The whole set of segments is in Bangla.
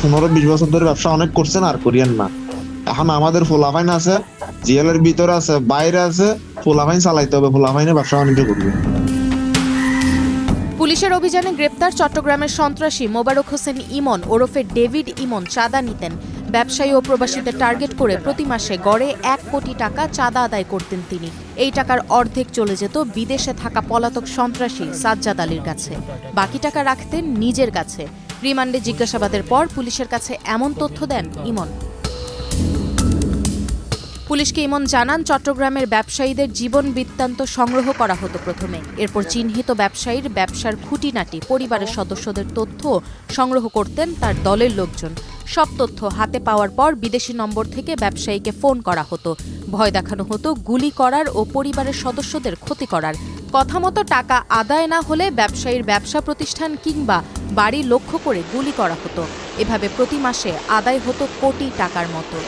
15-20 বছর ধরে ব্যবসা অনেক করছেন, আর করিয়েন না। এখন আমাদের ফোলাফাইন আছে, জিএলের ভিতরে আছে, বাইরে আছে, ফোলাফাইন চালাইতে হবে, ফোলাফাইনে ব্যবসা বাণিজ্য করবে। পুলিশের অভিযানে গ্রেপ্তার চট্টগ্রামের সন্ত্রাসী মোবারক হোসেন ইমন ওরফে ডেভিড ইমন চাঁদা নিতেন। ব্যবসায়ী ও প্রবাসীদের টার্গেট করে প্রতি মাসে গড়ে 1 কোটি টাকা চাঁদা আদায় করতেন তিনি। এই টাকার অর্ধেক চলে যেত বিদেশে থাকা পলাতক সন্ত্রাসী সাজ্জাদ আলীর কাছে, বাকি টাকা রাখতেন নিজের কাছে। রিমান্ডে জিজ্ঞাসাবাদের পর পুলিশের কাছে এমন তথ্য দেন ইমন। পুলিশকে ইমন জানান, চট্টগ্রামের ব্যবসায়ীদের জীবন বৃত্তান্ত সংগ্রহ করা হতো প্রথমে। এরপর চিহ্নিত ব্যবসায়ীর ব্যবসার খুঁটিনাটি, পরিবারের সদস্যদের তথ্য সংগ্রহ করতেন তার দলের লোকজন। সব তথ্য হাতে পাওয়ার পর বিদেশি নম্বর থেকে ব্যবসায়ীকে ফোন করা হতো। ভয় দেখানো হতো গুলি করার ও পরিবারের সদস্যদের ক্ষতি করার। কথা মতো টাকা আদায় না হলে ব্যবসায়ীর ব্যবসা প্রতিষ্ঠান কিংবা বাড়ি লক্ষ্য করে গুলি করা হতো। এভাবে প্রতি মাসে আদায় হতো কোটি টাকার মতো।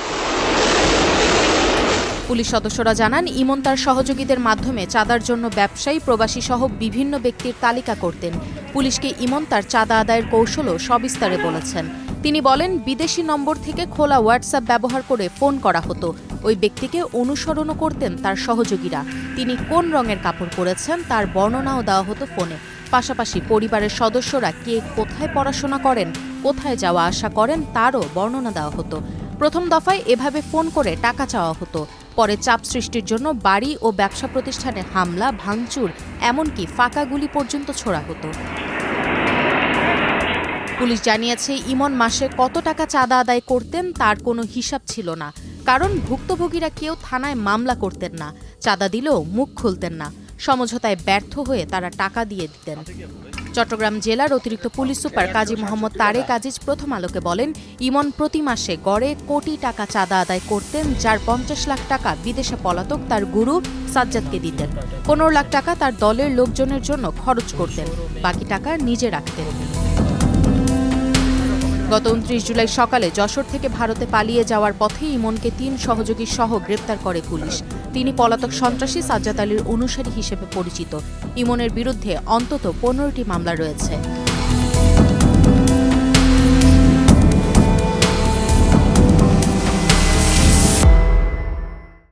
পুলিশ সদস্যরা জানান, ইমন তার সহযোগীদের মাধ্যমে চাঁদার জন্য ব্যবসায়ী, প্রবাসী সহ বিভিন্ন ব্যক্তির তালিকা করতেন। পুলিশকে ইমন তার চাঁদা আদায়ের কৌশলও সবিস্তারে বলেছেন। তিনি বলেন, বিদেশি নম্বর থেকে খোলা হোয়াটসঅ্যাপ ব্যবহার করে ফোন করা হতো। ওই ব্যক্তিকে অনুসরণও করতেন তার সহযোগীরা। তিনি কোন রঙের কাপড় পরেছেন তার বর্ণনাও দেওয়া হতো ফোনে। পাশাপাশি পরিবারের সদস্যরা কে কোথায় পড়াশোনা করেন, কোথায় যাওয়া আসা করেন তারও বর্ণনা দেওয়া হতো। প্রথম দফায় এভাবে ফোন করে টাকা চাওয়া হতো। পরে চাপ সৃষ্টির জন্য বাড়ি ও ব্যবসা প্রতিষ্ঠানে হামলা, ভাঙচুর, এমনকি ফাঁকা গুলি পর্যন্ত ছোড়া হতো। পুলিশ জানিয়েছে, ইমন মাসে কত টাকা চাঁদা আদায় করতেন তার কোনো হিসাব ছিল না। কারণ ভুক্তভোগীরা কেউ থানায় মামলা করতেন না, চাঁদা দিলেও মুখ খুলতেন না। সমঝোতায় ব্যর্থ হয়ে তারা টাকা দিয়ে দিতেন। চট্টগ্রাম জেলার অতিরিক্ত পুলিশ সুপার কাজী মোহাম্মদ তারেক আজিজ প্রথম আলোকে বলেন, ইমন প্রতি মাসে গড়ে কোটি টাকা চাঁদা আদায় করতেন, যার 50 লাখ টাকা বিদেশে পলাতক তার গুরু সাজ্জাদকে দিতেন। 15 লাখ টাকা তার দলের লোকজনের জন্য খরচ করতেন, বাকি টাকা নিজে রাখতেন। গত 29 জুলাই সকালে যশোর থেকে ভারতে পালিয়ে যাওয়ার পথে ইমনকে 3 সহযোগী সহ গ্রেপ্তার করে পুলিশ। তিনি পলাতক সন্ত্রাসী সাজ্জাদ আলীর অনুসারী হিসেবে পরিচিত। ইমনের বিরুদ্ধে অন্তত 15টি মামলা রয়েছে।